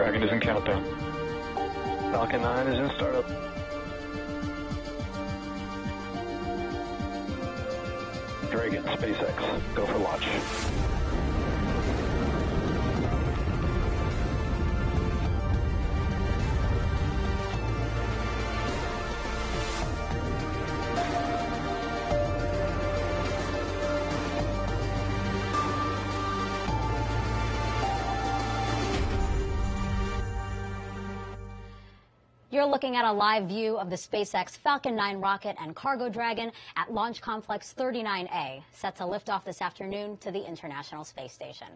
Dragon is in countdown. Falcon 9 is in startup. Dragon, SpaceX, go for launch. You're looking at a live view of the SpaceX Falcon 9 rocket and cargo Dragon at Launch Complex 39A, set to lift off this afternoon to the International Space Station.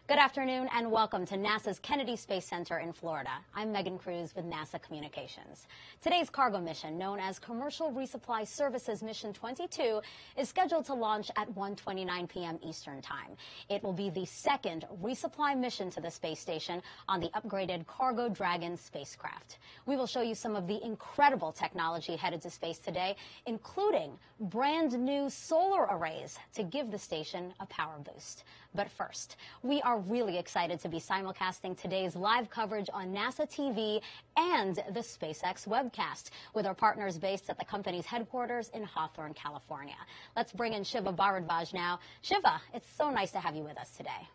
Good afternoon and welcome to NASA's Kennedy Space Center in Florida. I'm Megan Cruz with NASA Communications. Today's cargo mission, known as Commercial Resupply Services Mission 22, is scheduled to launch at 1:29 p.m. Eastern Time. It will be the second resupply mission to the space station on the upgraded Cargo Dragon spacecraft. We will show you some of the incredible technology headed to space today, including brand new solar arrays to give the station a power boost. But first, we are really excited to be simulcasting today's live coverage on NASA TV and the SpaceX webcast with our partners based at the company's headquarters in Hawthorne, California. Let's bring in Shiva Bharadwaj now. Shiva, it's so nice to have you with us today.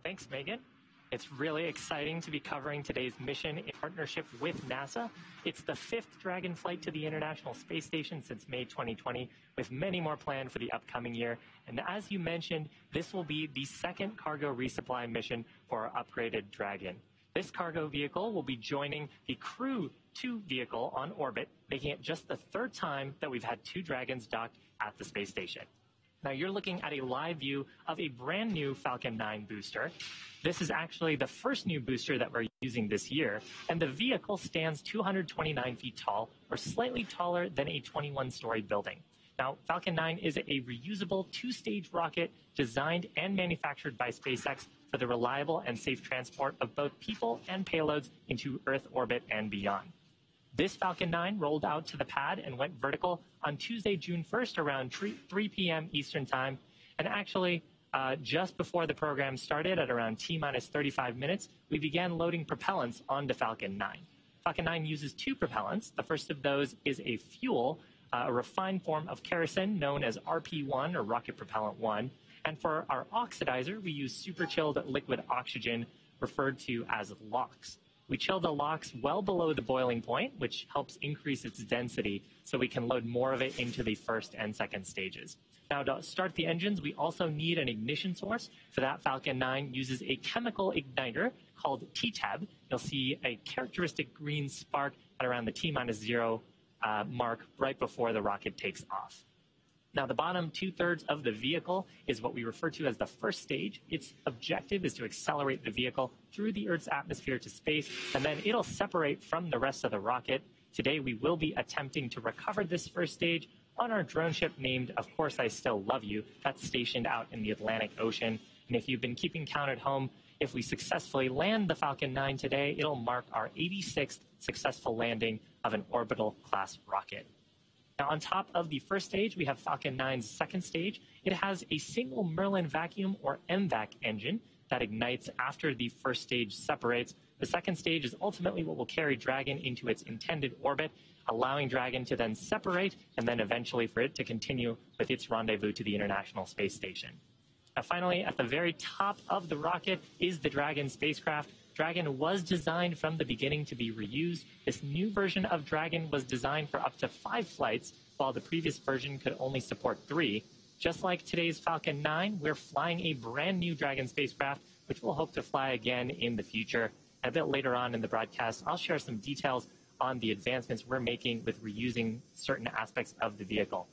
Thanks, Megan. It's really exciting to be covering today's mission in partnership with NASA. It's the 5th Dragon flight to the International Space Station since May 2020, with many more planned for the upcoming year. And as you mentioned, this will be the second cargo resupply mission for our upgraded Dragon. This cargo vehicle will be joining the Crew 2 vehicle on orbit, making it just the 3rd time that we've had 2 Dragons docked at the space station. Now you're looking at a live view of a brand new Falcon 9 booster. This is actually the first new booster that we're using this year, and the vehicle stands 229 feet tall, or slightly taller than a 21-story building. Now, Falcon 9 is a reusable 2-stage rocket designed and manufactured by SpaceX for the reliable and safe transport of both people and payloads into Earth orbit and beyond. This Falcon 9 rolled out to the pad and went vertical on Tuesday, June 1st around 3 p.m. Eastern Time. And actually, just before the program started at around T-minus 35 minutes, we began loading propellants onto Falcon 9. Falcon 9 uses 2 propellants. The first of those is a fuel, a refined form of kerosene known as RP1, or Rocket Propellant 1. And for our oxidizer, we use super chilled liquid oxygen, referred to as LOX. We chill the LOX well below the boiling point, which helps increase its density so we can load more of it into the first and second stages. Now, to start the engines, we also need an ignition source. For that, Falcon 9 uses a chemical igniter called TTAB. You'll see a characteristic green spark at around the T-minus 0 mark right before the rocket takes off. Now, the bottom 2/3 of the vehicle is what we refer to as the first stage. Its objective is to accelerate the vehicle through the Earth's atmosphere to space, and then it'll separate from the rest of the rocket. Today, we will be attempting to recover this first stage on our drone ship named Of Course I Still Love You. That's stationed out in the Atlantic Ocean. And if you've been keeping count at home, if we successfully land the Falcon 9 today, it'll mark our 86th successful landing of an orbital-class rocket. Now, on top of the first stage, we have Falcon 9's second stage. It has a single Merlin vacuum, or MVAC, engine that ignites after the first stage separates. The second stage is ultimately what will carry Dragon into its intended orbit, allowing Dragon to then separate and then eventually for it to continue with its rendezvous to the International Space Station. Now, finally, at the very top of the rocket is the Dragon spacecraft. Dragon was designed from the beginning to be reused. This new version of Dragon was designed for up to 5 flights, while the previous version could only support 3. Just like today's Falcon 9, we're flying a brand new Dragon spacecraft, which we'll hope to fly again in the future. And a bit later on in the broadcast, I'll share some details on the advancements we're making with reusing certain aspects of the vehicle.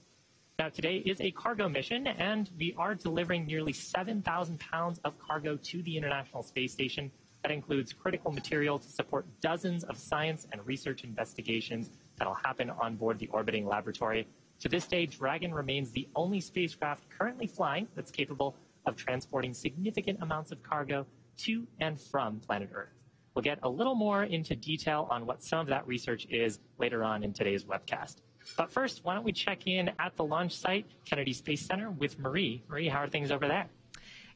Now, today is a cargo mission, and we are delivering nearly 7,000 pounds of cargo to the International Space Station. That includes critical material to support dozens of science and research investigations that'll happen on board the orbiting laboratory. To this day, Dragon remains the only spacecraft currently flying that's capable of transporting significant amounts of cargo to and from planet Earth. We'll get a little more into detail on what some of that research is later on in today's webcast. But first, why don't we check in at the launch site, Kennedy Space Center, with Marie. Marie, how are things over there?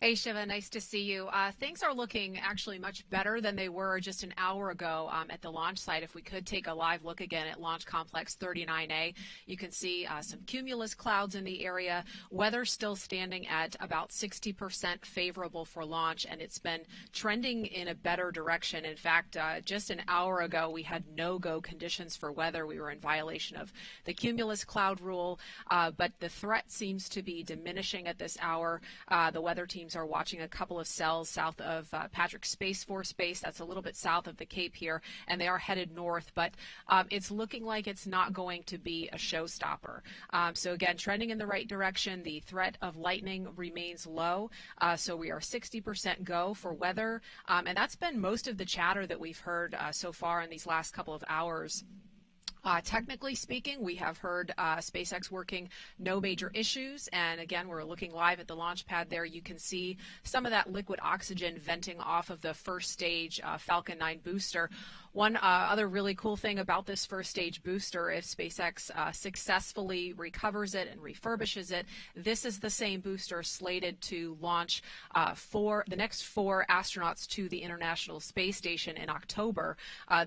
Hey, Shiva, nice to see you. Things are looking actually much better than they were just an hour ago at the launch site. If we could take a live look again at Launch Complex 39A, you can see some cumulus clouds in the area. Weather still standing at about 60% favorable for launch, and it's been trending in a better direction. In fact, just an hour ago, we had no-go conditions for weather. We were in violation of the cumulus cloud rule, but the threat seems to be diminishing at this hour. The weather teams are watching a couple of cells south of Patrick Space Force Base. That's a little bit south of the Cape here, and they are headed north, but it's looking like it's not going to be a showstopper. So again, trending in the right direction. The threat of lightning remains low, so we are 60% go for weather, and that's been most of the chatter that we've heard so far in these last couple of hours. Technically speaking, we have heard SpaceX working no major issues, and again, we're looking live at the launch pad there. You can see some of that liquid oxygen venting off of the first stage Falcon 9 booster. One other really cool thing about this first stage booster, if SpaceX successfully recovers it and refurbishes it, this is the same booster slated to launch the next 4 astronauts to the International Space Station in October.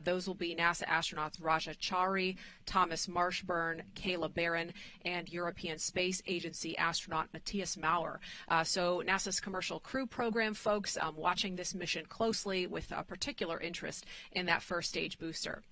Those will be NASA astronauts Raja Chari, Thomas Marshburn, Kayla Barron, and European Space Agency astronaut Matthias Maurer. So NASA's Commercial Crew Program folks watching this mission closely with particular interest in that first stage booster.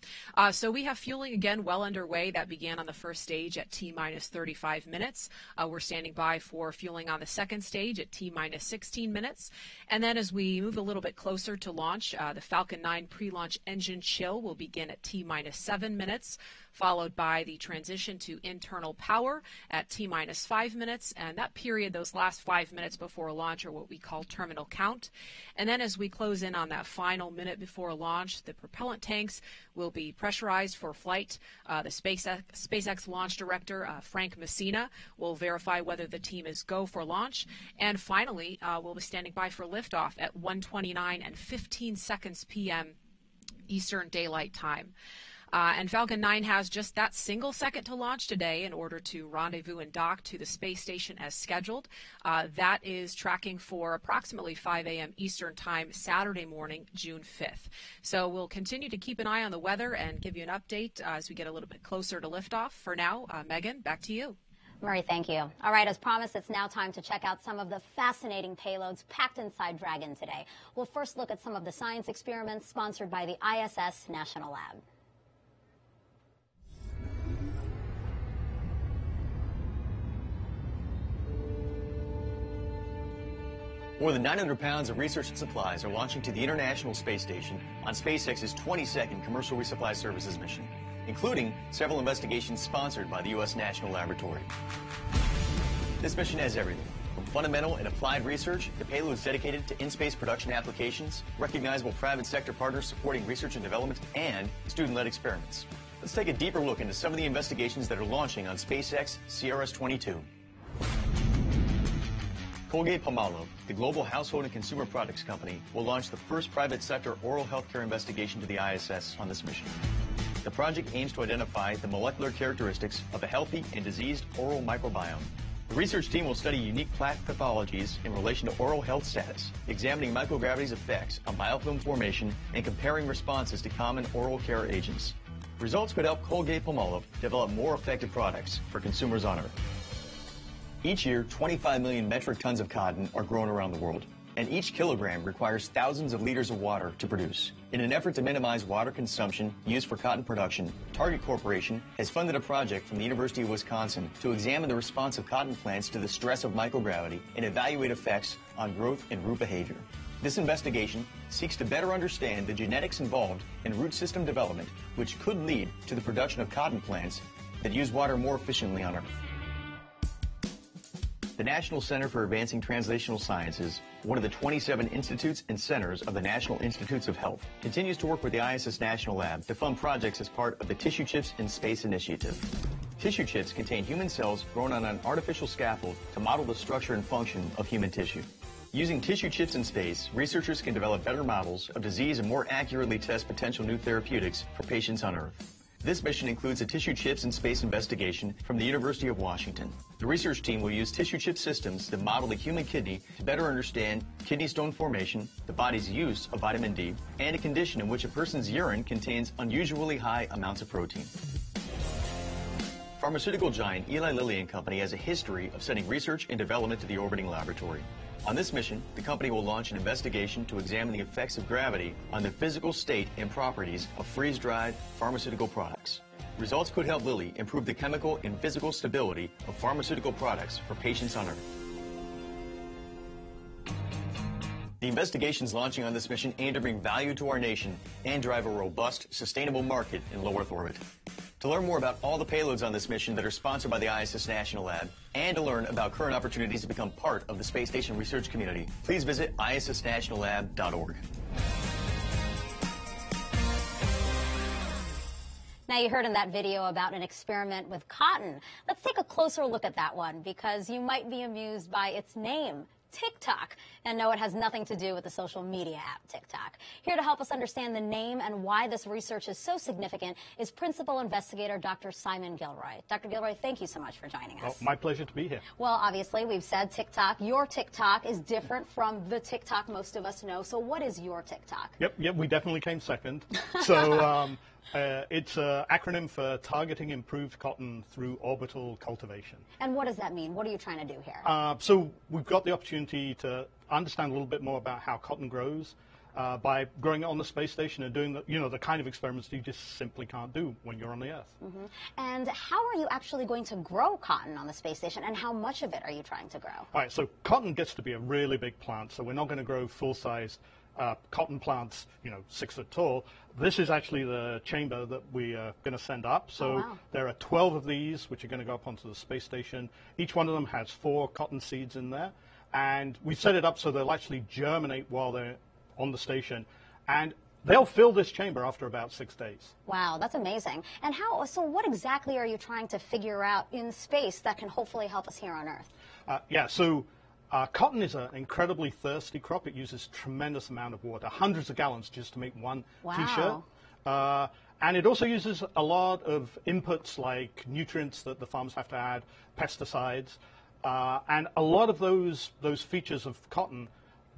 So we have fueling again well underway. That began on the first stage at T-minus 35 minutes. We're standing by for fueling on the second stage at T-minus 16 minutes. And then as we move a little bit closer to launch, the Falcon 9 pre-launch engine chill will begin at T-minus 7 minutes, followed by the transition to internal power at T-minus 5 minutes. And that period, those last 5 minutes before launch, are what we call terminal count. And then as we close in on that final minute before launch, the propellant tanks will be pressurized for flight. The SpaceX launch director, Frank Messina, will verify whether the team is go for launch. And finally, we'll be standing by for liftoff at 1:29 and 15 seconds p.m. Eastern Daylight Time. And Falcon 9 has just that single second to launch today in order to rendezvous and dock to the space station as scheduled. That is tracking for approximately 5 a.m. Eastern Time, Saturday morning, June 5th. So we'll continue to keep an eye on the weather and give you an update as we get a little bit closer to liftoff. For now, Megan, back to you. Marie, thank you. All right, as promised, it's now time to check out some of the fascinating payloads packed inside Dragon today. We'll first look at some of the science experiments sponsored by the ISS National Lab. More than 900 pounds of research and supplies are launching to the International Space Station on SpaceX's 22nd Commercial Resupply Services mission, including several investigations sponsored by the U.S. National Laboratory. This mission has everything, from fundamental and applied research to payloads dedicated to in-space production applications, recognizable private sector partners supporting research and development, and student-led experiments. Let's take a deeper look into some of the investigations that are launching on SpaceX CRS-22. Colgate-Palmolive, the global household and consumer products company, will launch the first private sector oral health care investigation to the ISS on this mission. The project aims to identify the molecular characteristics of a healthy and diseased oral microbiome. The research team will study unique plaque pathologies in relation to oral health status, examining microgravity's effects on biofilm formation and comparing responses to common oral care agents. Results could help Colgate-Palmolive develop more effective products for consumers on Earth. Each year, 25 million metric tons of cotton are grown around the world, and each kilogram requires thousands of liters of water to produce. In an effort to minimize water consumption used for cotton production, Target Corporation has funded a project from the University of Wisconsin to examine the response of cotton plants to the stress of microgravity and evaluate effects on growth and root behavior. This investigation seeks to better understand the genetics involved in root system development, which could lead to the production of cotton plants that use water more efficiently on Earth. The National Center for Advancing Translational Sciences, one of the 27 institutes and centers of the National Institutes of Health, continues to work with the ISS National Lab to fund projects as part of the Tissue Chips in Space initiative. Tissue chips contain human cells grown on an artificial scaffold to model the structure and function of human tissue. Using tissue chips in space, researchers can develop better models of disease and more accurately test potential new therapeutics for patients on Earth. This mission includes a tissue chips in space investigation from the University of Washington. The research team will use tissue chip systems to model the human kidney to better understand kidney stone formation, the body's use of vitamin D, and a condition in which a person's urine contains unusually high amounts of protein. Pharmaceutical giant Eli Lilly and Company has a history of sending research and development to the orbiting laboratory. On this mission, the company will launch an investigation to examine the effects of gravity on the physical state and properties of freeze-dried pharmaceutical products. Results could help Lilly improve the chemical and physical stability of pharmaceutical products for patients on Earth. The investigations launching on this mission aim to bring value to our nation and drive a robust, sustainable market in low Earth orbit. To learn more about all the payloads on this mission that are sponsored by the ISS National Lab, and to learn about current opportunities to become part of the space station research community, please visit issnationallab.org. Now, you heard in that video about an experiment with cotton. Let's take a closer look at that one, because you might be amused by its name, TikTok. And no, it has nothing to do with the social media app TikTok. Here to help us understand the name and why this research is so significant is Principal Investigator Dr. Simon Gilroy. Dr. Gilroy, thank you so much for joining us. Oh, my pleasure to be here. Well, obviously, we've said TikTok. Your TikTok is different from the TikTok most of us know. So what is your TikTok? Yep, we definitely came second. So it's an acronym for Targeting Improved Cotton Through Orbital Cultivation. And what does that mean? What are you trying to do here? So we've got the opportunity to understand a little bit more about how cotton grows by growing it on the space station and doing the kind of experiments you just simply can't do when you're on the Earth. Mm-hmm. And how are you actually going to grow cotton on the space station, and how much of it are you trying to grow? All right, so cotton gets to be a really big plant, so we're not going to grow full-size cotton plants, 6 foot tall. This is actually the chamber that we are going to send up. So there are 12 of these, which are going to go up onto the space station. Each one of them has 4 cotton seeds in there. And we set it up so they'll actually germinate while they're on the station. And they'll fill this chamber after about 6 days. Wow, that's amazing. And so what exactly are you trying to figure out in space that can hopefully help us here on Earth? Cotton is an incredibly thirsty crop. It uses tremendous amount of water, hundreds of gallons just to make one T-shirt. And it also uses a lot of inputs like nutrients that the farmers have to add, pesticides. And a lot of those features of cotton,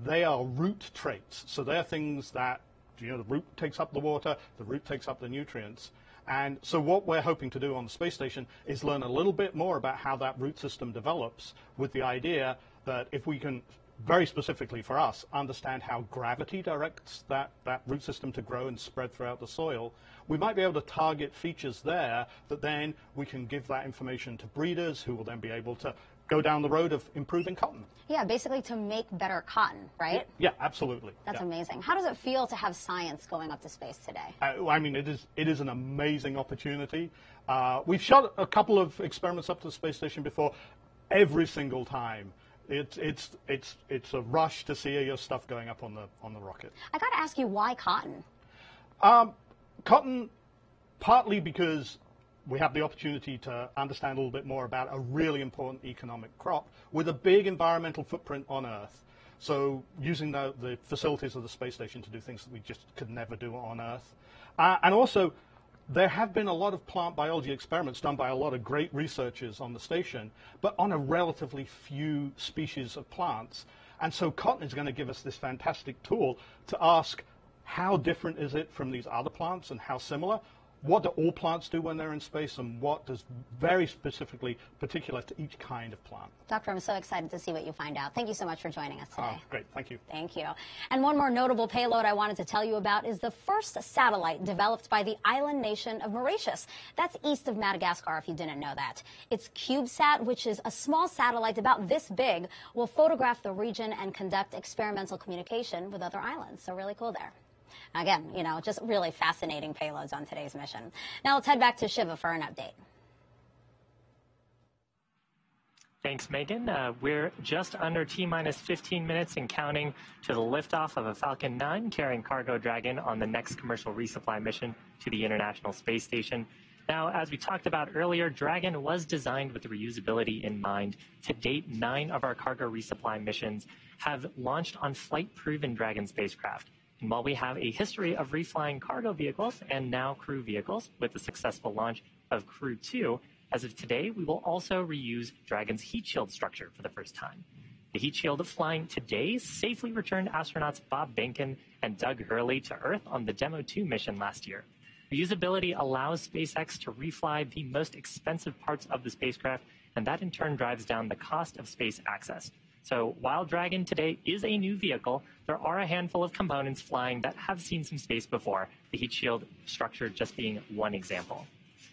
they are root traits. So they're things that, the root takes up the water, the root takes up the nutrients. And so what we're hoping to do on the space station is learn a little bit more about how that root system develops, with the idea that if we can, very specifically for us, understand how gravity directs that root system to grow and spread throughout the soil, we might be able to target features there that then we can give that information to breeders who will then be able to go down the road of improving cotton. Yeah, basically to make better cotton, right? Yeah, absolutely. That's amazing. How does it feel to have science going up to space today? I mean, it is an amazing opportunity. We've shot a couple of experiments up to the space station before. Every single time, it's a rush to see your stuff going up on the rocket. I got to ask you, why cotton? Cotton, partly because we have the opportunity to understand a little bit more about a really important economic crop with a big environmental footprint on Earth. So using the facilities of the space station to do things that we just could never do on Earth. And also, there have been a lot of plant biology experiments done by a lot of great researchers on the station, but on a relatively few species of plants. And so cotton is going to give us this fantastic tool to ask, how different is it from these other plants and how similar? What do all plants do when they're in space, and what does very specifically particular to each kind of plant? Doctor, I'm so excited to see what you find out. Thank you so much for joining us today. Great, thank you. Thank you. And one more notable payload I wanted to tell you about is the first satellite developed by the island nation of Mauritius. That's east of Madagascar, if you didn't know that. It's CubeSat, which is a small satellite about this big, will photograph the region and conduct experimental communication with other islands. So really cool there. Again, just really fascinating payloads on today's mission. Now let's head back to Shiva for an update. Thanks, Megan. We're just under T-minus 15 minutes and counting to the liftoff of a Falcon 9 carrying Cargo Dragon on the next commercial resupply mission to the International Space Station. Now, as we talked about earlier, Dragon was designed with reusability in mind. To date, 9 of our cargo resupply missions have launched on flight-proven Dragon spacecraft. And while we have a history of reflying cargo vehicles and now crew vehicles with the successful launch of Crew 2, as of today, we will also reuse Dragon's heat shield structure for the first time. The heat shield of flying today safely returned astronauts Bob Behnken and Doug Hurley to Earth on the Demo 2 mission last year. Reusability allows SpaceX to refly the most expensive parts of the spacecraft, and that in turn drives down the cost of space access. So while Dragon today is a new vehicle, there are a handful of components flying that have seen some space before, the heat shield structure just being one example.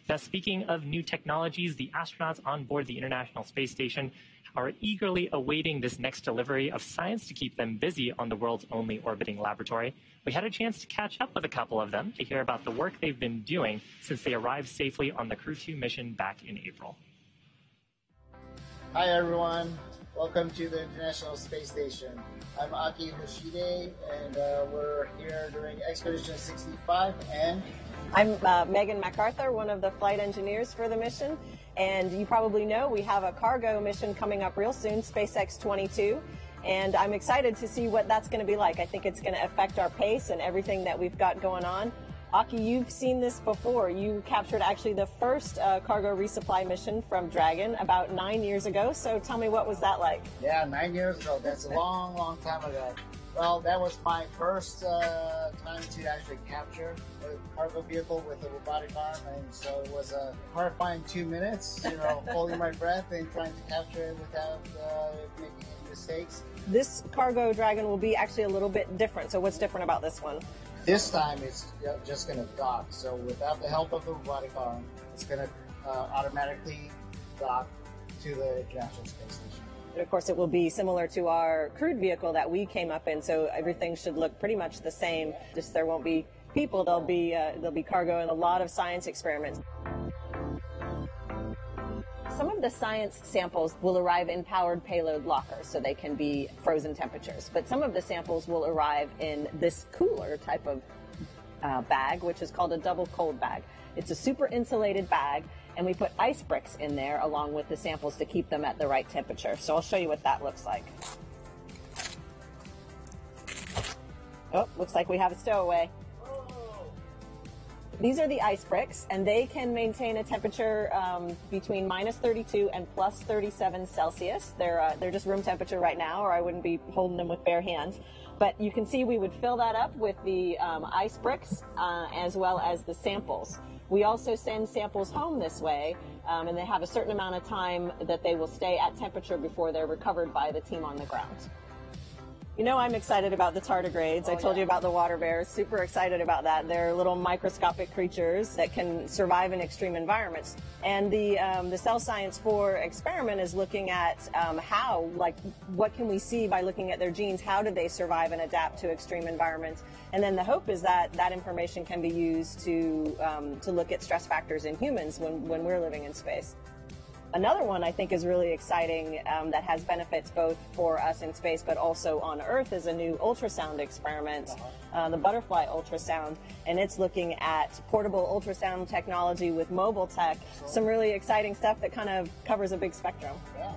Now, speaking of new technologies, the astronauts on board the International Space Station are eagerly awaiting this next delivery of science to keep them busy on the world's only orbiting laboratory. We had a chance to catch up with a couple of them to hear about the work they've been doing since they arrived safely on the Crew 2 mission back in April. Hi everyone, welcome to the International Space Station. I'm Aki Hoshide, and we're here during Expedition 65, and I'm Megan MacArthur, one of the flight engineers for the mission, and you probably know we have a cargo mission coming up real soon, SpaceX 22, and I'm excited to see what that's going to be like. I think it's going to affect our pace and everything that we've got going on. Aki, you've seen this before. You captured actually the first cargo resupply mission from Dragon about 9 years ago, so tell me, what was that like? Yeah, 9 years ago. That's a long, long time ago. Well, that was my first time to actually capture a cargo vehicle with a robotic arm, and so it was a horrifying 2 minutes, holding my breath and trying to capture it without making any mistakes. This cargo Dragon will be actually a little bit different, so what's different about this one? This time it's just going to dock, so without the help of the robotic arm, it's going to automatically dock to the International Space Station. And of course, it will be similar to our crewed vehicle that we came up in, so everything should look pretty much the same. Just there won't be people, there'll be cargo and a lot of science experiments. Some of the science samples will arrive in powered payload lockers, so they can be frozen temperatures. But some of the samples will arrive in this cooler type of bag, which is called a double cold bag. It's a super insulated bag, and we put ice bricks in there along with the samples to keep them at the right temperature. So I'll show you what that looks like. Oh, looks like we have a stowaway. These are the ice bricks, and they can maintain a temperature between minus 32 and plus 37 Celsius. They're just room temperature right now, or I wouldn't be holding them with bare hands. But you can see we would fill that up with the ice bricks as well as the samples. We also send samples home this way, and they have a certain amount of time that they will stay at temperature before they're recovered by the team on the ground. You know, I'm excited about the tardigrades. I told you about the water bears. Super excited about that. They're little microscopic creatures that can survive in extreme environments. And the cell science 4 experiment is looking at what can we see by looking at their genes? How do they survive and adapt to extreme environments? And then the hope is that that information can be used to look at stress factors in humans when we're living in space. Another one I think is really exciting that has benefits both for us in space but also on Earth is a new ultrasound experiment, the butterfly ultrasound, and it's looking at portable ultrasound technology with mobile tech, some really exciting stuff that kind of covers a big spectrum. Yeah.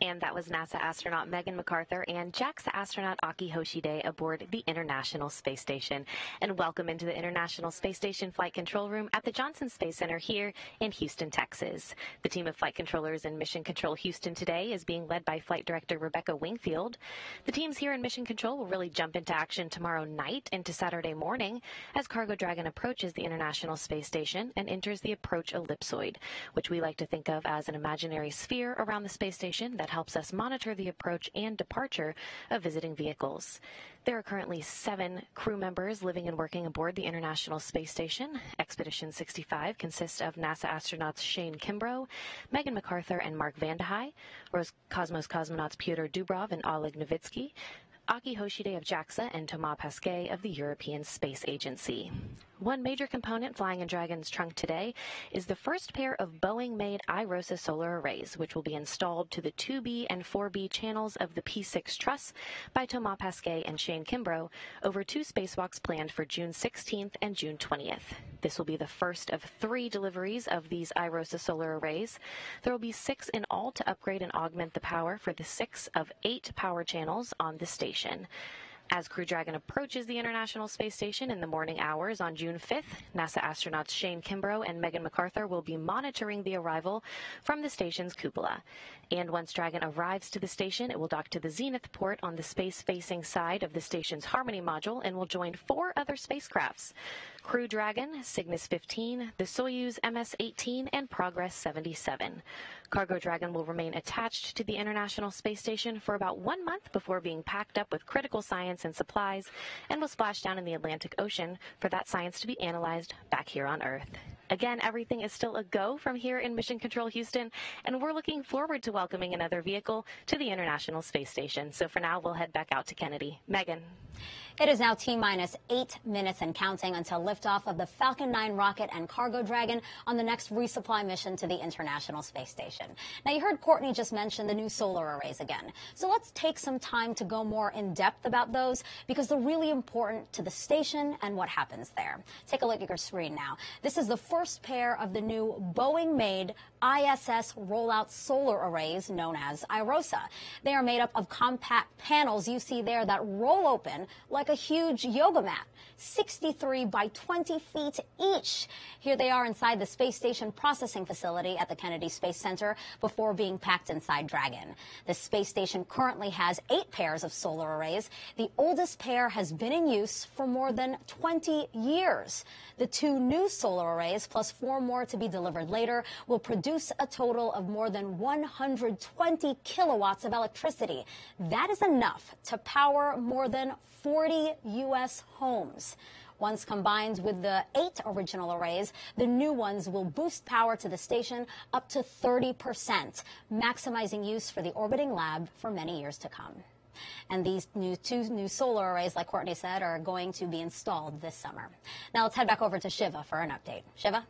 And that was NASA astronaut Megan MacArthur and JAXA astronaut Aki Hoshide aboard the International Space Station. And welcome into the International Space Station Flight Control Room at the Johnson Space Center here in Houston, Texas. The team of flight controllers in Mission Control Houston today is being led by Flight Director Rebecca Wingfield. The teams here in Mission Control will really jump into action tomorrow night into Saturday morning as Cargo Dragon approaches the International Space Station and enters the approach ellipsoid, which we like to think of as an imaginary sphere around the space station that helps us monitor the approach and departure of visiting vehicles. There are currently 7 crew members living and working aboard the International Space Station. Expedition 65 consists of NASA astronauts Shane Kimbrough, Megan MacArthur, and Mark Vandehei, Roscosmos cosmonauts Pyotr Dubrov and Oleg Novitsky, Aki Hoshide of JAXA, and Thomas Pesquet of the European Space Agency. One major component flying in Dragon's trunk today is the first pair of Boeing-made iROSA solar arrays, which will be installed to the 2B and 4B channels of the P6 truss by Thomas Pesquet and Shane Kimbrough over 2 spacewalks planned for June 16th and June 20th. This will be the first of 3 deliveries of these iROSA solar arrays. There will be 6 in all to upgrade and augment the power for the 6 of 8 power channels on the station. As Crew Dragon approaches the International Space Station in the morning hours on June 5th, NASA astronauts Shane Kimbrough and Megan MacArthur will be monitoring the arrival from the station's cupola. And once Dragon arrives to the station, it will dock to the Zenith port on the space-facing side of the station's Harmony module and will join 4 other spacecrafts: Crew Dragon, Cygnus 15, the Soyuz MS-18, and Progress 77. Cargo Dragon will remain attached to the International Space Station for about 1 month before being packed up with critical science and supplies and will splash down in the Atlantic Ocean for that science to be analyzed back here on Earth. Again, everything is still a go from here in Mission Control Houston, and we're looking forward to welcoming another vehicle to the International Space Station. So for now, we'll head back out to Kennedy. Megan. It is now T-minus 8 minutes and counting until liftoff of the Falcon 9 rocket and Cargo Dragon on the next resupply mission to the International Space Station. Now, you heard Courtney just mention the new solar arrays again. So let's take some time to go more in depth about those because they're really important to the station and what happens there. Take a look at your screen now. This is the first pair of the new Boeing-made ISS rollout solar arrays known as iROSA. They are made up of compact panels you see there that roll open like a huge yoga mat, 63 by 20 feet each. Here they are inside the space station processing facility at the Kennedy Space Center before being packed inside Dragon. The space station currently has 8 pairs of solar arrays. The oldest pair has been in use for more than 20 years. The 2 new solar arrays, plus 4 more to be delivered later, will produce a total of more than 120 kilowatts of electricity. That is enough to power more than 40 U.S. homes. Once combined with the 8 original arrays, the new ones will boost power to the station up to 30%, maximizing use for the orbiting lab for many years to come. And these 2 new solar arrays, like Courtney said, are going to be installed this summer. Now let's head back over to Shiva for an update. Shiva?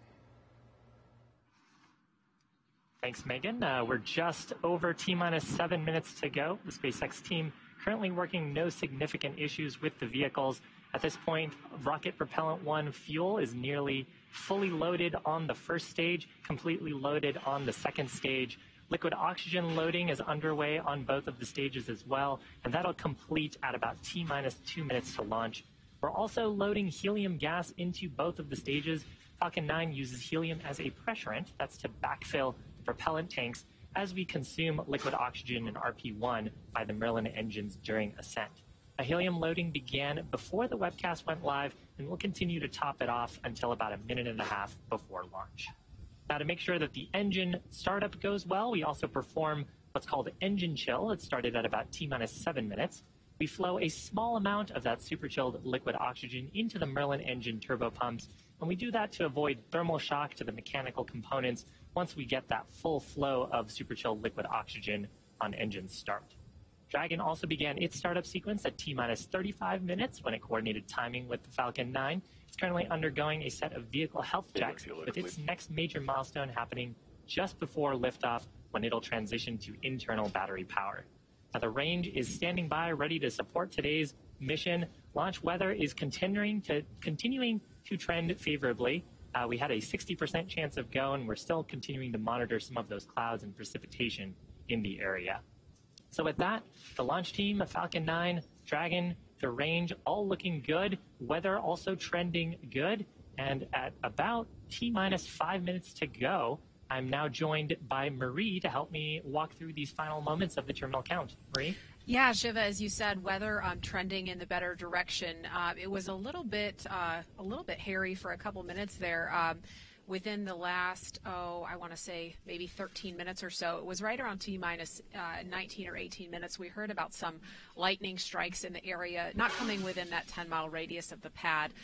Thanks, Megan. We're just over T-minus 7 minutes to go. The SpaceX team currently working no significant issues with the vehicles. At this point, Rocket Propellant 1 fuel is nearly fully loaded on the first stage, completely loaded on the second stage. Liquid oxygen loading is underway on both of the stages as well, and that'll complete at about T-minus 2 minutes to launch. We're also loading helium gas into both of the stages. Falcon 9 uses helium as a pressurant. That's to backfill the propellant tanks as we consume liquid oxygen in RP1 by the Merlin engines during ascent. A helium loading began before the webcast went live, and we'll continue to top it off until about 1.5 minutes before launch. Now, to make sure that the engine startup goes well, we also perform what's called engine chill. It started at about T-minus 7 minutes. We flow a small amount of that super chilled liquid oxygen into the Merlin engine turbopumps, and we do that to avoid thermal shock to the mechanical components once we get that full flow of super chilled liquid oxygen on engine start. Dragon also began its startup sequence at T-minus 35 minutes when it coordinated timing with the Falcon 9. It's currently undergoing a set of vehicle health checks, with its next major milestone happening just before liftoff when it'll transition to internal battery power. Now, the range is standing by, ready to support today's mission. Launch weather is continuing to trend favorably. We had a 60% chance of go, and we're still continuing to monitor some of those clouds and precipitation in the area. So with that, the launch team, Falcon 9, Dragon, the range, all looking good. Weather also trending good. And at about T-minus 5 minutes to go, I'm now joined by Marie to help me walk through these final moments of the terminal count. Marie? Yeah, Shiva, as you said, weather trending in the better direction. It was a little bit hairy for a couple minutes there. Within the last, I want to say maybe 13 minutes or so, it was right around T-minus 19 or 18 minutes. We heard about some lightning strikes in the area, not coming within that 10-mile radius of the pad,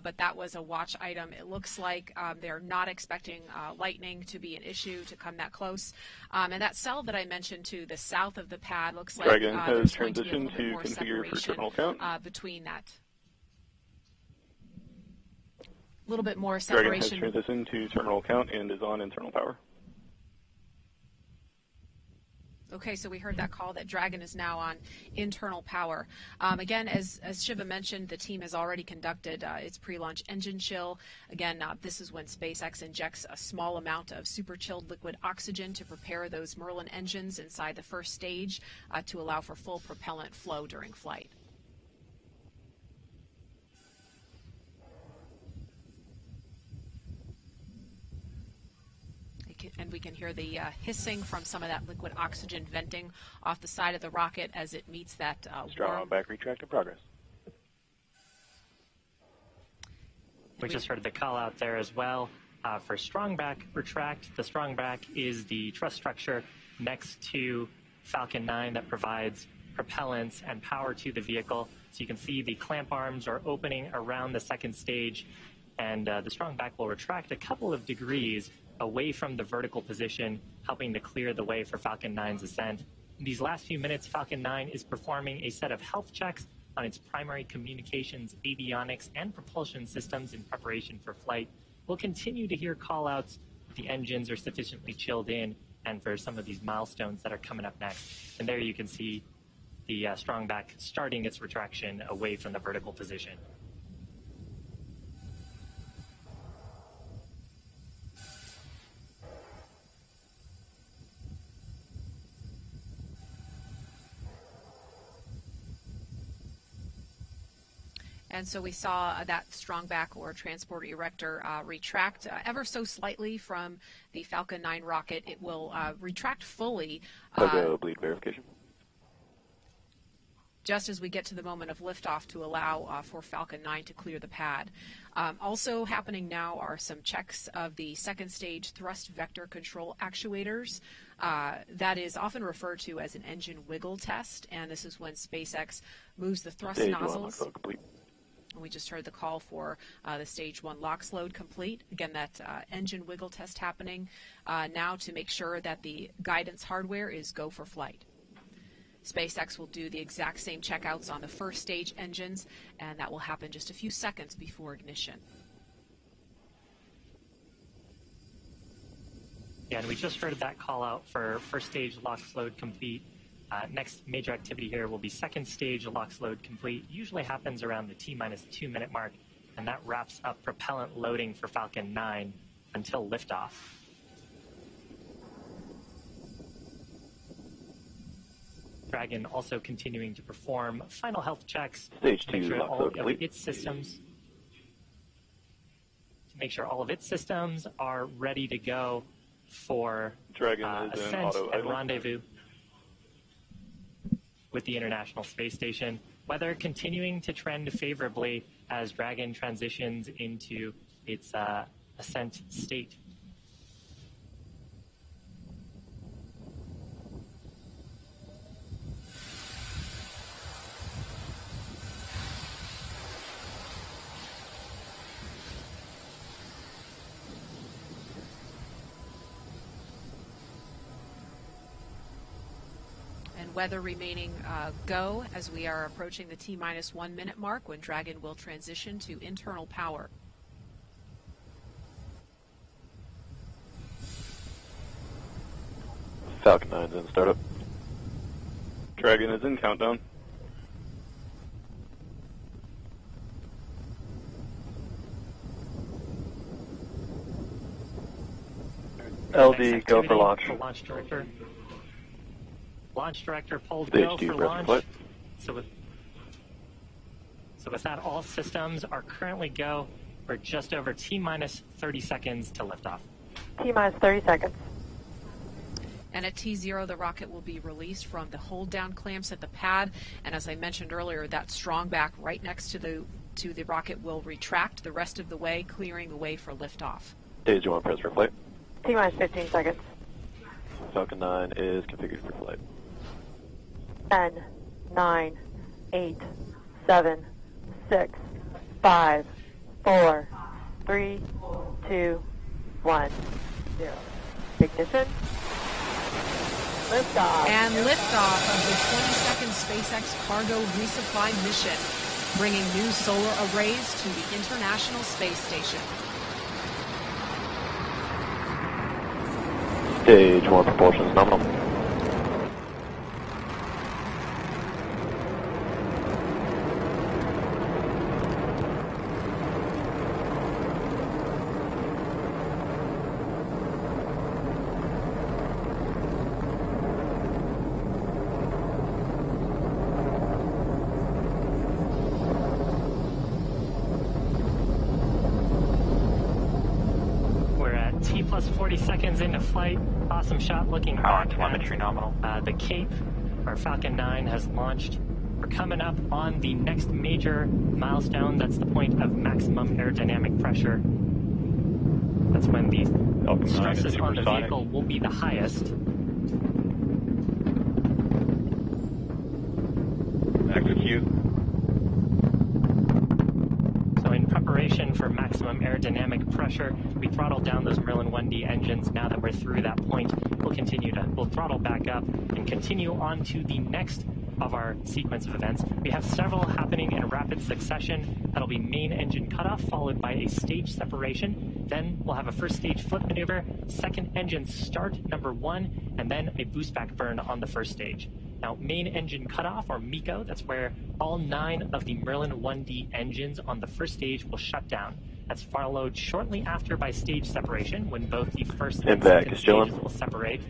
but that was a watch item. It looks like they're not expecting lightning to be an issue to come that close. And that cell that I mentioned to the south of the pad looks like Dragon has there's going to be a little transitioned bit to more configure for separation terminal count. between that. A little bit more Dragon separation. has transitioned to terminal count and is on internal power. Okay, so we heard that call that Dragon is now on internal power. Again, as Shiva mentioned, the team has already conducted its pre-launch engine chill. Again, this is when SpaceX injects a small amount of super chilled liquid oxygen to prepare those Merlin engines inside the first stage to allow for full propellant flow during flight. And we can hear the hissing from some of that liquid oxygen venting off the side of the rocket as it meets that strong back retract in progress. We just heard the call out there as well for strong back retract. The strong back is the truss structure next to Falcon 9 that provides propellants and power to the vehicle. So you can see the clamp arms are opening around the second stage, and the strong back will retract a couple of degrees away from the vertical position, helping to clear the way for Falcon 9's ascent. In these last few minutes, Falcon 9 is performing a set of health checks on its primary communications, avionics, and propulsion systems in preparation for flight. We'll continue to hear call-outs if the engines are sufficiently chilled in and for some of these milestones that are coming up next. And there you can see the strong back starting its retraction away from the vertical position. And so we saw that strong back or transport erector retract ever so slightly from the Falcon 9 rocket. It will retract fully. Bleed verification. Just as we get to the moment of liftoff to allow for Falcon 9 to clear the pad. Also happening now are some checks of the second stage thrust vector control actuators. That is often referred to as an engine wiggle test, and this is when SpaceX moves the thrust nozzles. We just heard the call for the Stage 1 LOX load complete. Again, that engine wiggle test happening now to make sure that the guidance hardware is go for flight. SpaceX will do the exact same checkouts on the first stage engines, and that will happen just a few seconds before ignition. Yeah, and we just heard that call out for first stage LOX load complete. Next major activity here will be second stage LOX load complete. Usually happens around the T-minus 2 minute mark, and that wraps up propellant loading for Falcon 9 until liftoff. Dragon also continuing to perform final health checks Stage to make 2 sure LOX all load of complete. its systems are ready to go for Dragon is in ascent auto and idle. rendezvous with the International Space Station. Weather continuing to trend favorably as Dragon transitions into its ascent state. Weather remaining go as we are approaching the T-minus 1 minute mark when Dragon will transition to internal power. Falcon 9's in startup. Dragon is in countdown. LD, go for launch. The launch director. Launch director pulled Stage go 2, for press launch. flight. So with that, all systems are currently go. We're just over T-minus 30 seconds to liftoff. T-minus 30 seconds. And at T0, the rocket will be released from the hold-down clamps at the pad. And as I mentioned earlier, that strong back right next to the rocket will retract the rest of the way, clearing the way for liftoff. Stage 1, press for flight. T-minus 15 seconds. Falcon 9 is configured for flight. 10, 9, 8, 7, 6, 5, 4, 3, 2, 1, 0. Ignition. Liftoff. And liftoff of the 22nd SpaceX cargo resupply mission, bringing new solar arrays to the International Space Station. Stage 1 propulsion is nominal. almost 40 seconds into flight. Awesome shot looking Power back and telemetry nominal. The Cape, where Falcon 9 has launched. We're coming up on the next major milestone. That's the point of maximum aerodynamic pressure. That's when the stresses on the vehicle will be the highest. Execute. So in preparation for maximum aerodynamic pressure, we throttled down those Merlin 1D engines. Now that we're through that point, we'll throttle back up and continue on to the next of our sequence of events. We have several happening in rapid succession. That'll be main engine cutoff, followed by a stage separation. Then we'll have a first stage flip maneuver, second engine start, number 1, and then a boost back burn on the first stage. Now, main engine cutoff, or MECO, that's where all 9 of the Merlin 1D engines on the first stage will shut down. That's followed shortly after by stage separation, when both the first and second stages will separate.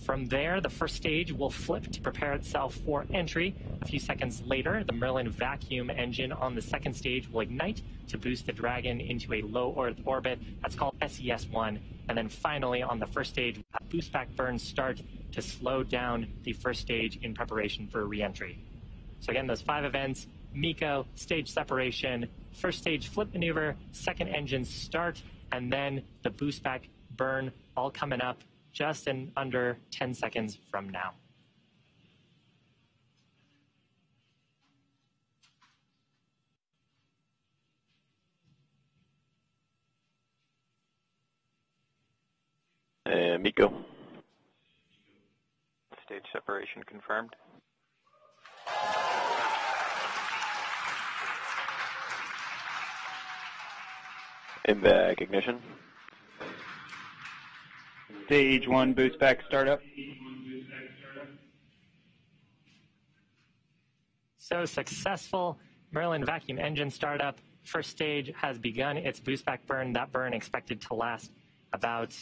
From there, the first stage will flip to prepare itself for entry. A few seconds later, the Merlin vacuum engine on the second stage will ignite to boost the Dragon into a low Earth orbit. That's called SES-1. And then finally, on the first stage, a boost back burn start to slow down the first stage in preparation for re-entry. So again, those 5 events: MECO, stage separation, first stage flip maneuver, second engine start, and then the boost back burn, all coming up just in under 10 seconds from now. MECO. Stage separation confirmed. MVAC ignition. Stage 1 boost back startup. So successful Merlin vacuum engine startup. First stage has begun its boost back burn. That burn expected to last about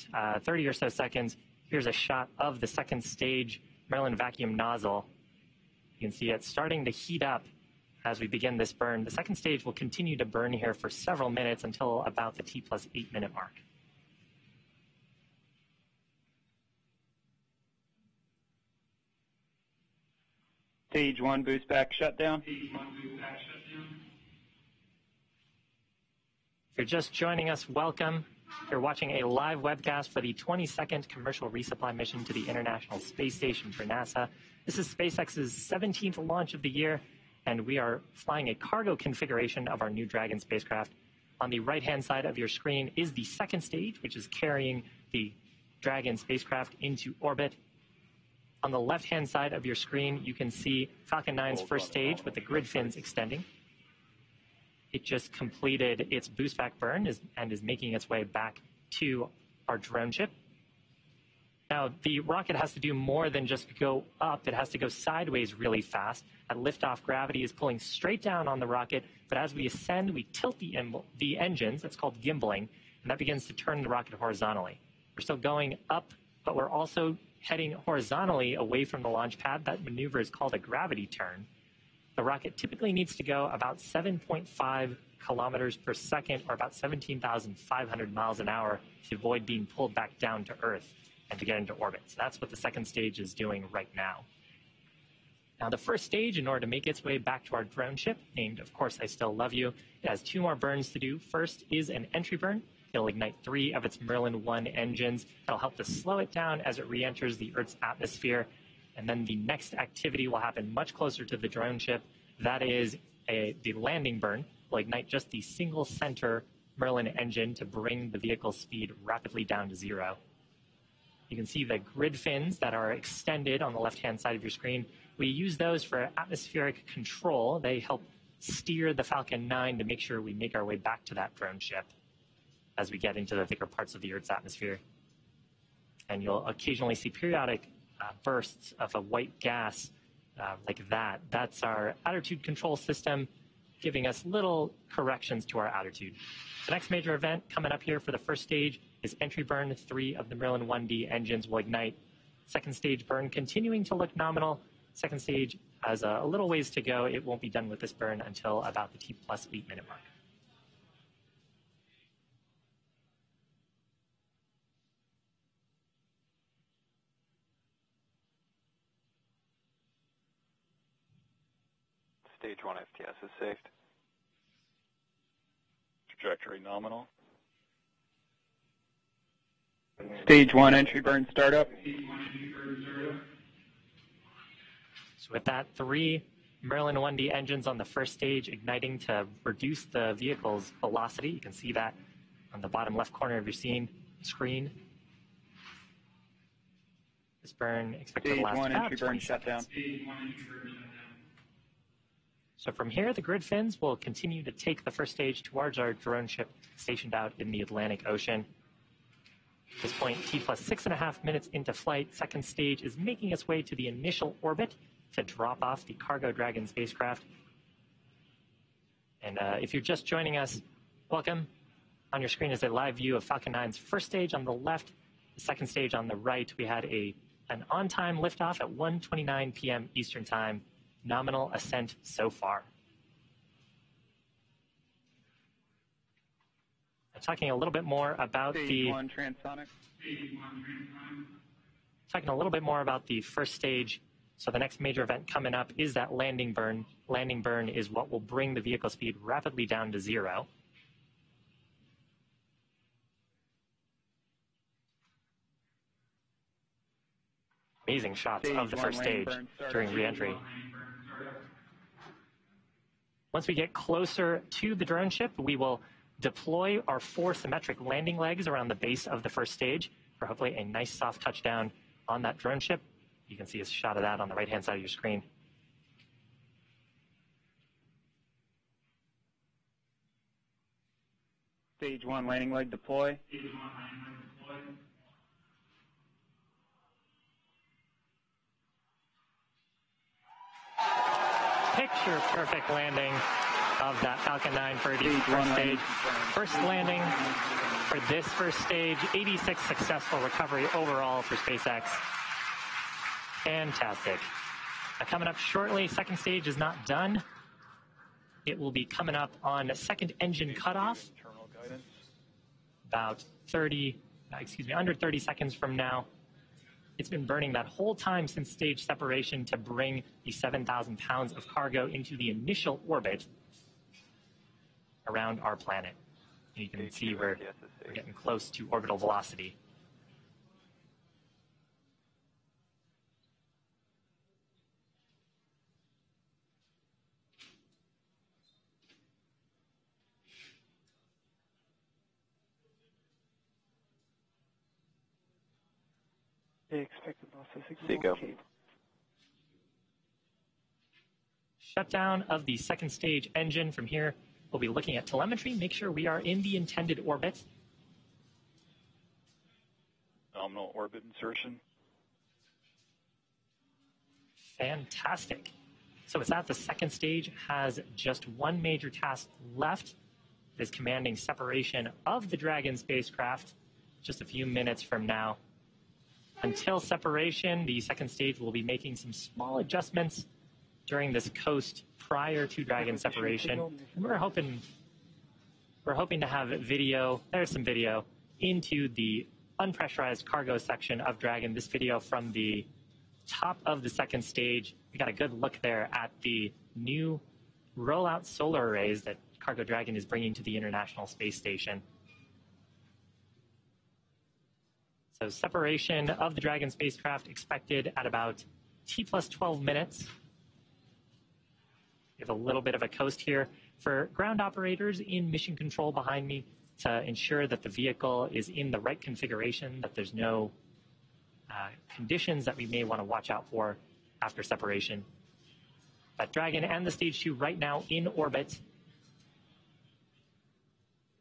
30 or so seconds. Here's a shot of the second stage Merlin vacuum nozzle. You can see it starting to heat up as we begin this burn. The second stage will continue to burn here for several minutes until about the T+8 minute mark. Stage 1 boost back shutdown. If you're just joining us, welcome. You're watching a live webcast for the 22nd commercial resupply mission to the International Space Station for NASA. This is SpaceX's 17th launch of the year, and we are flying a cargo configuration of our New Dragon spacecraft. On the right-hand side of your screen is the second stage, which is carrying the Dragon spacecraft into orbit. On the left-hand side of your screen, you can see Falcon 9's first stage with the grid fins extending. It just completed its boost back burn and is making its way back to our drone ship. Now, the rocket has to do more than just go up. It has to go sideways really fast. At liftoff, gravity is pulling straight down on the rocket, but as we ascend, we tilt the engines. That's called gimbaling, and that begins to turn the rocket horizontally. We're still going up, but we're also heading horizontally away from the launch pad. That maneuver is called a gravity turn. The rocket typically needs to go about 7.5 kilometers per second, or about 17,500 miles an hour, to avoid being pulled back down to Earth and to get into orbit. So that's what the second stage is doing right now. Now, the first stage, in order to make its way back to our drone ship, named, of course, I Still Love You, it has 2 more burns to do. First is an entry burn. It'll ignite 3 of its Merlin 1 engines. That'll help to slow it down as it re-enters the Earth's atmosphere. And then the next activity will happen much closer to the drone ship. That is the landing burn. Will ignite just the single center Merlin engine to bring the vehicle's speed rapidly down to 0. You can see the grid fins that are extended on the left-hand side of your screen. We use those for atmospheric control. They help steer the Falcon 9 to make sure we make our way back to that drone ship as we get into the thicker parts of the Earth's atmosphere. And you'll occasionally see periodic bursts of a white gas like that. That's our attitude control system, giving us little corrections to our attitude. The next major event coming up here for the first stage is entry burn. 3 of the Merlin 1D engines will ignite. Second stage burn continuing to look nominal. Second stage has a little ways to go. It won't be done with this burn until about the T+8 minute mark. Stage 1 FTS is saved. Trajectory nominal. Stage 1 entry burn startup. So with that, 3 Merlin 1D engines on the first stage igniting to reduce the vehicle's velocity. You can see that on the bottom left corner of your screen. This burn expected to last about 20 seconds. So from here, the grid fins will continue to take the first stage towards our drone ship stationed out in the Atlantic Ocean. At this point, T plus 6.5 minutes into flight, second stage is making its way to the initial orbit to drop off the Cargo Dragon spacecraft. And if you're just joining us, welcome. On your screen is a live view of Falcon 9's first stage on the left, the second stage on the right. We had an on-time liftoff at 1:29 p.m. Eastern Time. Nominal ascent so far. Talking a little bit more about Stage 1 transonic. Talking a little bit more about the first stage. So the next major event coming up is that landing burn. Landing burn is what will bring the vehicle speed rapidly down to 0. Amazing shots of the first stage during re-entry. Once we get closer to the drone ship, we will deploy our 4 symmetric landing legs around the base of the first stage for hopefully a nice soft touchdown on that drone ship. You can see a shot of that on the right-hand side of your screen. Stage 1 landing leg deploy. Picture perfect landing of that Falcon 9 for the first stage. First landing for this first stage. 86 successful recovery overall for SpaceX. Fantastic. Coming up shortly, second stage is not done. It will be coming up on second engine cutoff. About under 30 seconds from now. It's been burning that whole time since stage separation to bring the 7,000 pounds of cargo into the initial orbit around our planet. And you can see we're getting close to orbital velocity. The expected loss of signal. Shutdown of the second stage engine. From here, we'll be looking at telemetry, make sure we are in the intended orbit. Nominal orbit insertion. Fantastic. So with that, the second stage has just one major task left. It is commanding separation of the Dragon spacecraft just a few minutes from now. Until separation, the second stage will be making some small adjustments during this coast prior to Dragon separation. And we're hoping to have video, there's some video, into the unpressurized cargo section of Dragon. This video from the top of the second stage. We got a good look there at the new rollout solar arrays that Cargo Dragon is bringing to the International Space Station. So separation of the Dragon spacecraft expected at about T plus 12 minutes. We have a little bit of a coast here for ground operators in mission control behind me to ensure that the vehicle is in the right configuration, that there's no conditions that we may want to watch out for after separation. But Dragon and the Stage 2 right now in orbit.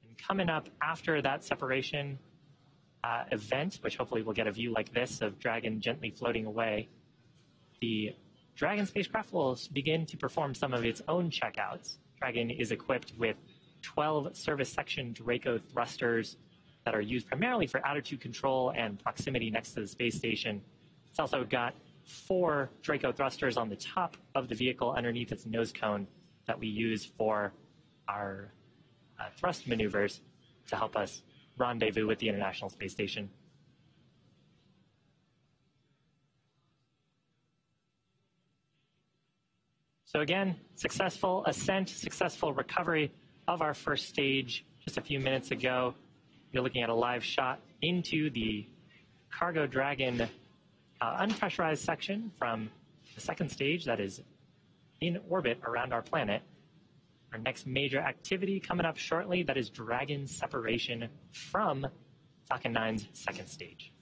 And coming up after that separation event, which hopefully we'll get a view like this of Dragon gently floating away, the Dragon spacecraft will begin to perform some of its own checkouts. Dragon is equipped with 12 service section Draco thrusters that are used primarily for attitude control and proximity next to the space station. It's also got 4 Draco thrusters on the top of the vehicle underneath its nose cone that we use for our thrust maneuvers to help us rendezvous with the International Space Station. So again, successful ascent, successful recovery of our first stage just a few minutes ago. You're looking at a live shot into the Cargo Dragon unpressurized section from the second stage that is in orbit around our planet. Our next major activity coming up shortly, that is Dragon separation from Falcon 9's second stage.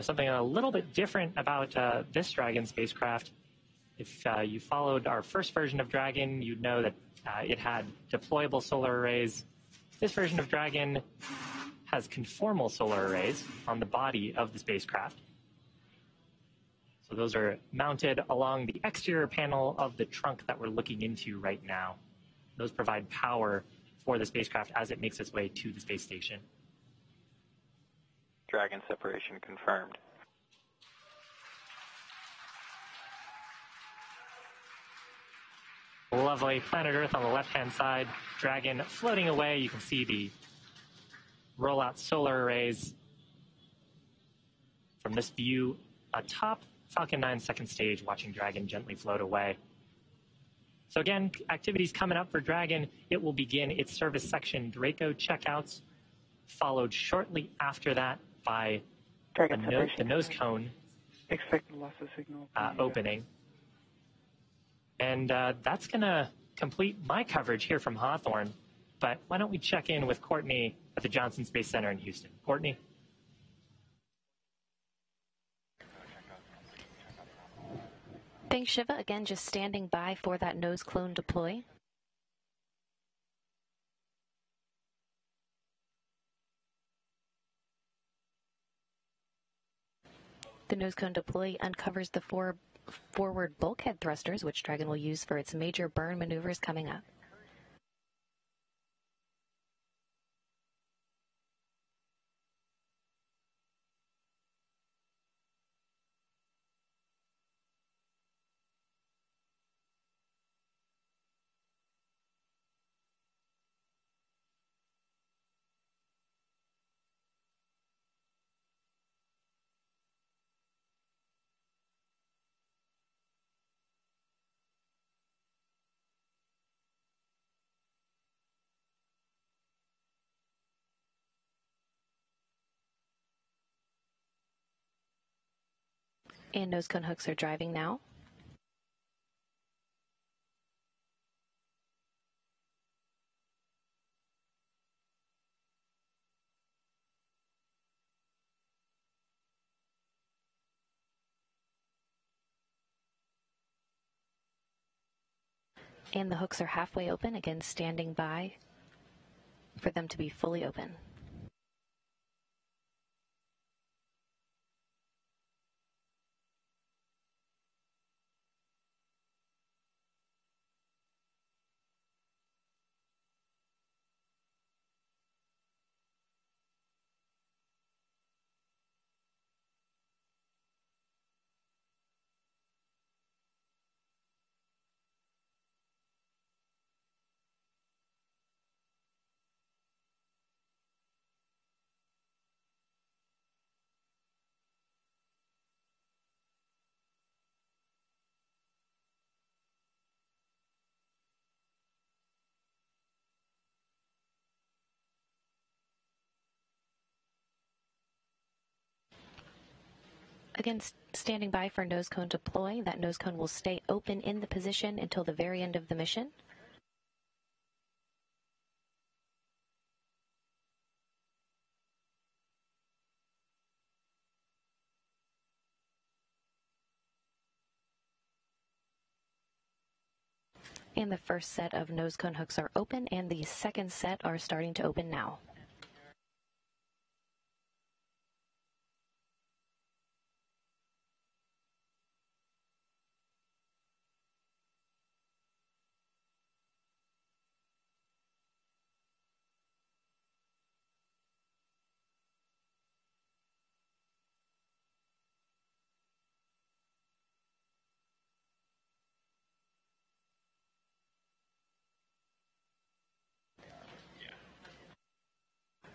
Something a little bit different about this Dragon spacecraft. If you followed our first version of Dragon, you'd know that it had deployable solar arrays. This version of Dragon has conformal solar arrays on the body of the spacecraft. So those are mounted along the exterior panel of the trunk that we're looking into right now. Those provide power for the spacecraft as it makes its way to the space station. Dragon separation confirmed. Lovely planet Earth on the left-hand side, Dragon floating away. You can see the rollout solar arrays from this view atop Falcon 9's second stage, watching Dragon gently float away. So again, activities coming up for Dragon. It will begin its service section Draco checkouts, followed shortly after that by the nose cone Expect loss of signal. opening. And that's going to complete my coverage here from Hawthorne. But why don't we check in with Courtney at the Johnson Space Center in Houston. Courtney? Thanks, Shiva. Again, just standing by for that nose clone deploy. The nose cone deploy uncovers the forward bulkhead thrusters, which Dragon will use for its major burn maneuvers coming up. And nose cone hooks are driving now. And the hooks are halfway open, again standing by for them to be fully open. Again, standing by for nose cone deploy. That nose cone will stay open in the position until the very end of the mission. And the first set of nose cone hooks are open, and the second set are starting to open now.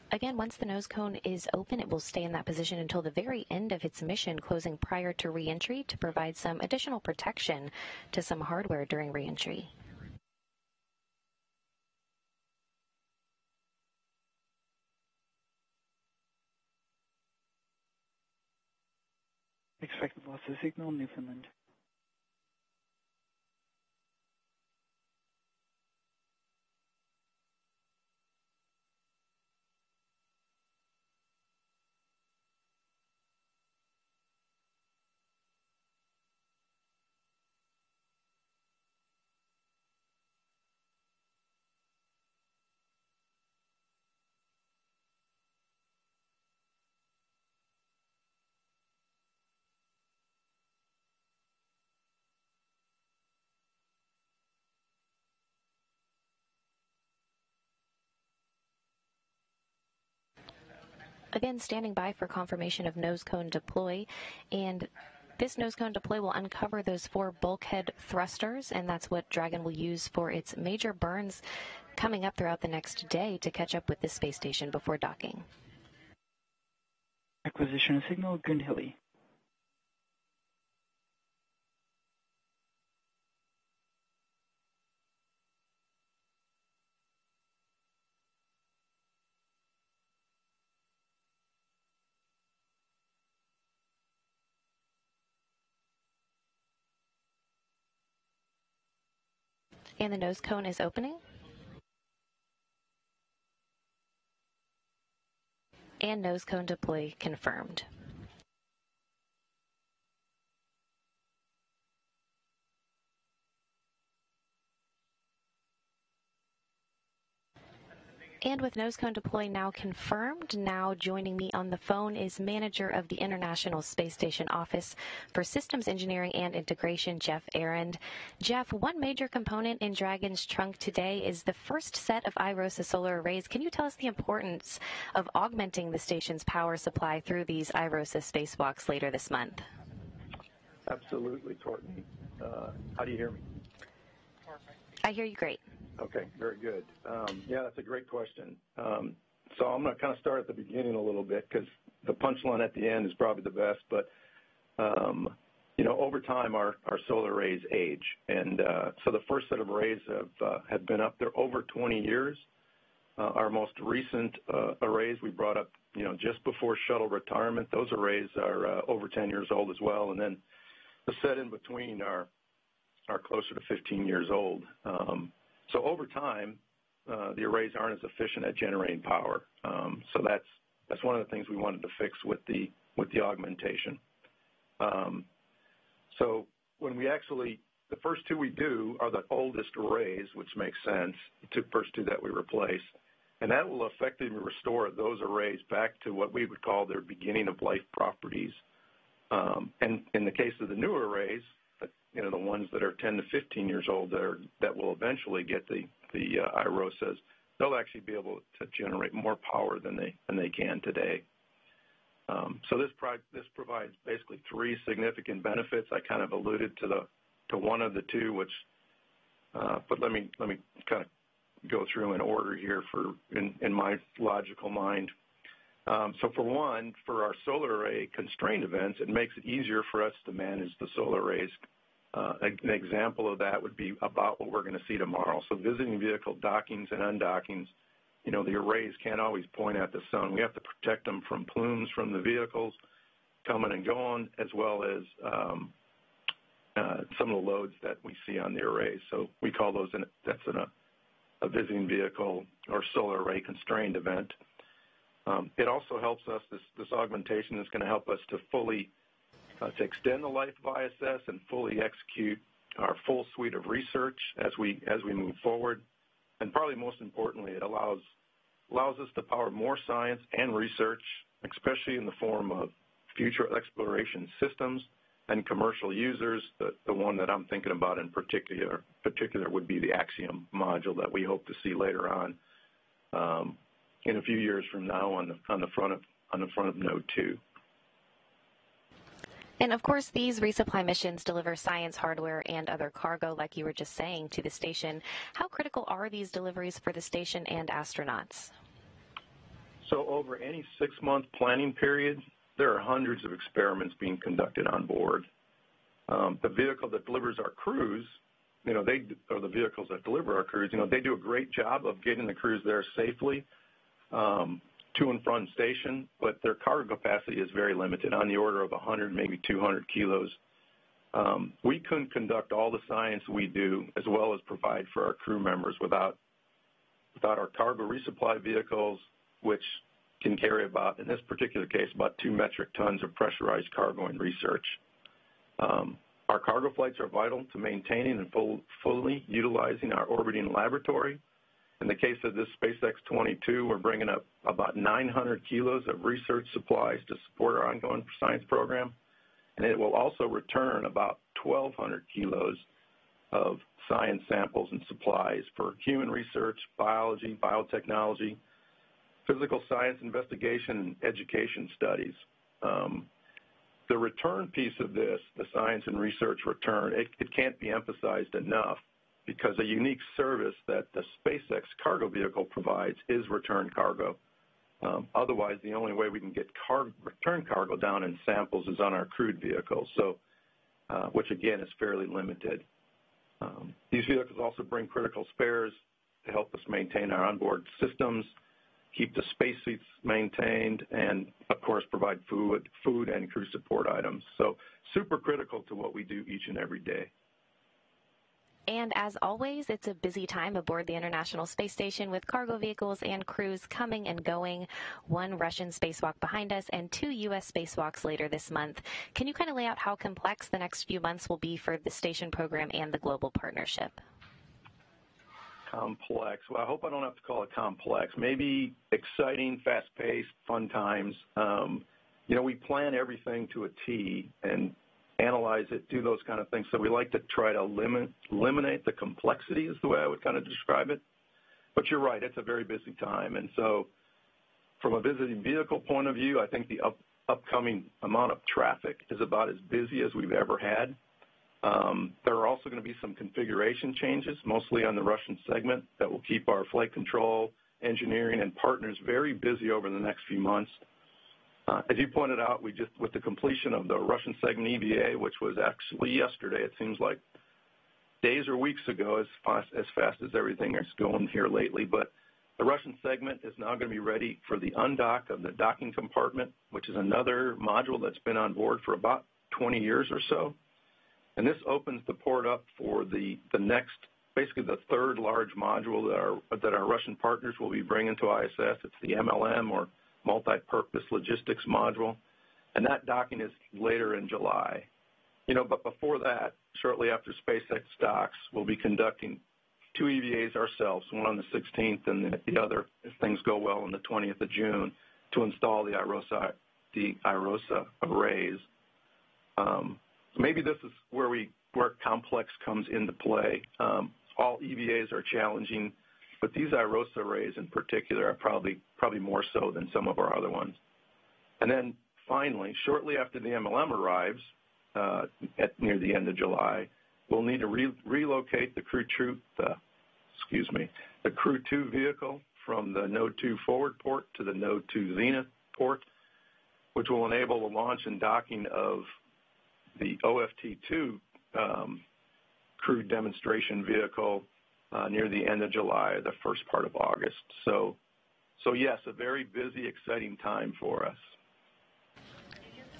Again, once the nose cone is open, it will stay in that position until the very end of its mission, closing prior to re-entry to provide some additional protection to some hardware during re-entry. Expected loss of signal, Newfoundland. Again, standing by for confirmation of nose cone deploy, and this nose cone deploy will uncover those 4 bulkhead thrusters, and that's what Dragon will use for its major burns coming up throughout the next day to catch up with the space station before docking. Acquisition of signal, Gundhilly. And the nose cone is opening. And nose cone deploy confirmed. And with nose cone deploy now confirmed, now joining me on the phone is manager of the International Space Station Office for Systems Engineering and Integration, Jeff Arend. Jeff, one major component in Dragon's trunk today is the first set of IROSA solar arrays. Can you tell us the importance of augmenting the station's power supply through these IROSA spacewalks later this month? Absolutely, Courtney. How do you hear me? I hear you great. Okay, very good. Yeah, that's a great question. So I'm going to kind of start at the beginning a little bit because the punchline at the end is probably the best. But, over time, our solar arrays age. And so the first set of arrays have been up there over 20 years. Our most recent arrays we brought up, just before shuttle retirement. Those arrays are over 10 years old as well. And then the set in between are closer to 15 years old. So over time, the arrays aren't as efficient at generating power. So that's one of the things we wanted to fix with the augmentation. So when the first 2 we do are the oldest arrays, which makes sense, the first 2 that we replace, and that will effectively restore those arrays back to what we would call their beginning of life properties. And in the case of the newer arrays, the ones that are 10 to 15 years old that will eventually get the IROSAs, they'll actually be able to generate more power than they can today. So this provides basically 3 significant benefits. I kind of alluded to one of the 2, which, but let me kind of go through in order here in my logical mind. So for one, for our solar array constrained events, it makes it easier for us to manage the solar arrays. An example of that would be about what we're going to see tomorrow. So visiting vehicle dockings and undockings, the arrays can't always point at the sun. We have to protect them from plumes from the vehicles coming and going, as well as some of the loads that we see on the arrays. So we call those a visiting vehicle or solar array constrained event. It also helps us, this augmentation is going to help us to fully to extend the life of ISS and fully execute our full suite of research as we move forward. And probably most importantly, it allows us to power more science and research, especially in the form of future exploration systems and commercial users. The one that I'm thinking about in particular would be the Axiom module that we hope to see later on in a few years from now on the front of Node 2. And of course, these resupply missions deliver science, hardware, and other cargo, like you were just saying, to the station. How critical are these deliveries for the station and astronauts? So over any 6-month planning period, there are hundreds of experiments being conducted on board. The vehicle that delivers our crews, the vehicles that deliver our crews, they do a great job of getting the crews there safely to and from station, but their cargo capacity is very limited, on the order of 100, maybe 200 kilos. We couldn't conduct all the science we do as well as provide for our crew members without our cargo resupply vehicles, which can carry about, in this particular case, about 2 metric tons of pressurized cargo and research. Our cargo flights are vital to maintaining and fully utilizing our orbiting laboratory. In the case of this SpaceX 22, we're bringing up about 900 kilos of research supplies to support our ongoing science program, and it will also return about 1,200 kilos of science samples and supplies for human research, biology, biotechnology, physical science investigation, and education studies. The return piece of this, the science and research return, it can't be emphasized enough, because a unique service that the SpaceX cargo vehicle provides is return cargo. Otherwise, the only way we can get return cargo down in samples is on our crewed vehicles, which again is fairly limited. These vehicles also bring critical spares to help us maintain our onboard systems, keep the spacesuits maintained, and of course provide food and crew support items. So super critical to what we do each and every day. And as always, it's a busy time aboard the International Space Station with cargo vehicles and crews coming and going. 1 Russian spacewalk behind us and 2 U.S. spacewalks later this month. Can you kind of lay out how complex the next few months will be for the station program and the global partnership? Complex. Well, I hope I don't have to call it complex. Maybe exciting, fast-paced, fun times. We plan everything to a T and analyze it, do those kind of things. So we like to try to eliminate the complexity is the way I would kind of describe it. But you're right, it's a very busy time. And so from a visiting vehicle point of view, I think the upcoming amount of traffic is about as busy as we've ever had. There are also going to be some configuration changes, mostly on the Russian segment, that will keep our flight control, engineering, and partners very busy over the next few months. As you pointed out, with the completion of the Russian segment EVA, which was actually yesterday, it seems like days or weeks ago, as fast as everything is going here lately. But the Russian segment is now going to be ready for the undock of the docking compartment, which is another module that's been on board for about 20 years or so. And this opens the port up for the next, basically the 3rd large module that our Russian partners will be bringing to ISS. It's the MLM, or Multi-Purpose Logistics Module, and that docking is later in July. But before that, shortly after SpaceX docks, we'll be conducting 2 EVAs ourselves, one on the 16th and the other, if things go well, on the 20th of June, to install the IROSA arrays. Maybe this is where complex comes into play. All EVAs are challenging, but these IROSA arrays in particular are probably more so than some of our other ones. And then finally, shortly after the MLM arrives, near the end of July, we'll need to relocate the Crew 2 vehicle from the Node 2 forward port to the Node 2 Zenith port, which will enable the launch and docking of the OFT-2 crew demonstration vehicle near the end of July or the first part of August. So yes, a very busy, exciting time for us.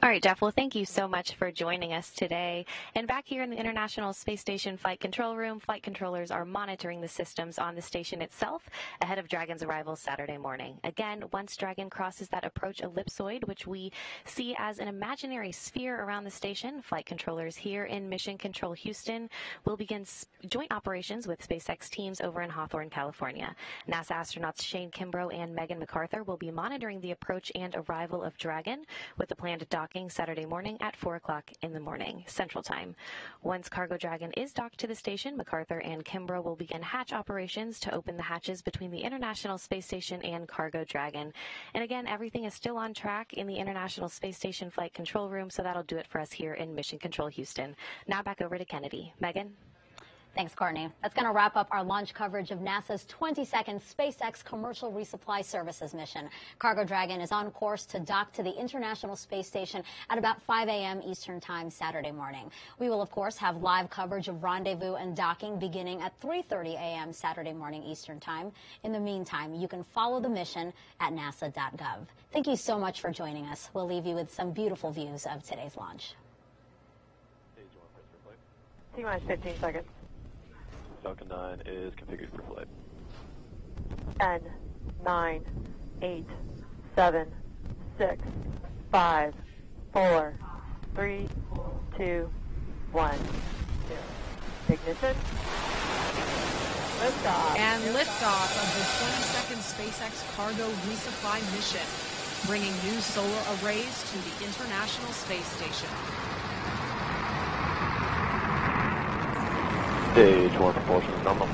All right, Jeff, well, thank you so much for joining us today. And back here in the International Space Station Flight Control Room, flight controllers are monitoring the systems on the station itself ahead of Dragon's arrival Saturday morning. Again, once Dragon crosses that approach ellipsoid, which we see as an imaginary sphere around the station, flight controllers here in Mission Control Houston will begin joint operations with SpaceX teams over in Hawthorne, California. NASA astronauts Shane Kimbrough and Megan MacArthur will be monitoring the approach and arrival of Dragon with the planned docking Saturday morning at 4 o'clock in the morning, Central Time. Once Cargo Dragon is docked to the station, MacArthur and Kimbrough will begin hatch operations to open the hatches between the International Space Station and Cargo Dragon. And again, everything is still on track in the International Space Station Flight Control Room, so that'll do it for us here in Mission Control Houston. Now back over to Kennedy. Megan? Thanks, Courtney. That's going to wrap up our launch coverage of NASA's 22nd SpaceX commercial resupply services mission. Cargo Dragon is on course to dock to the International Space Station at about 5 a.m. Eastern Time Saturday morning. We will, of course, have live coverage of rendezvous and docking beginning at 3:30 a.m. Saturday morning Eastern Time. In the meantime, you can follow the mission at nasa.gov. Thank you so much for joining us. We'll leave you with some beautiful views of today's launch. T-minus 15 seconds. Falcon 9 is configured for flight. 10, 9, 8, 7, 6, 5, 4, 3, 2, 1, 0. Ignition. Liftoff. And liftoff of the 22nd SpaceX cargo resupply mission, bringing new solar arrays to the International Space Station. Stage 1 propulsion is normal.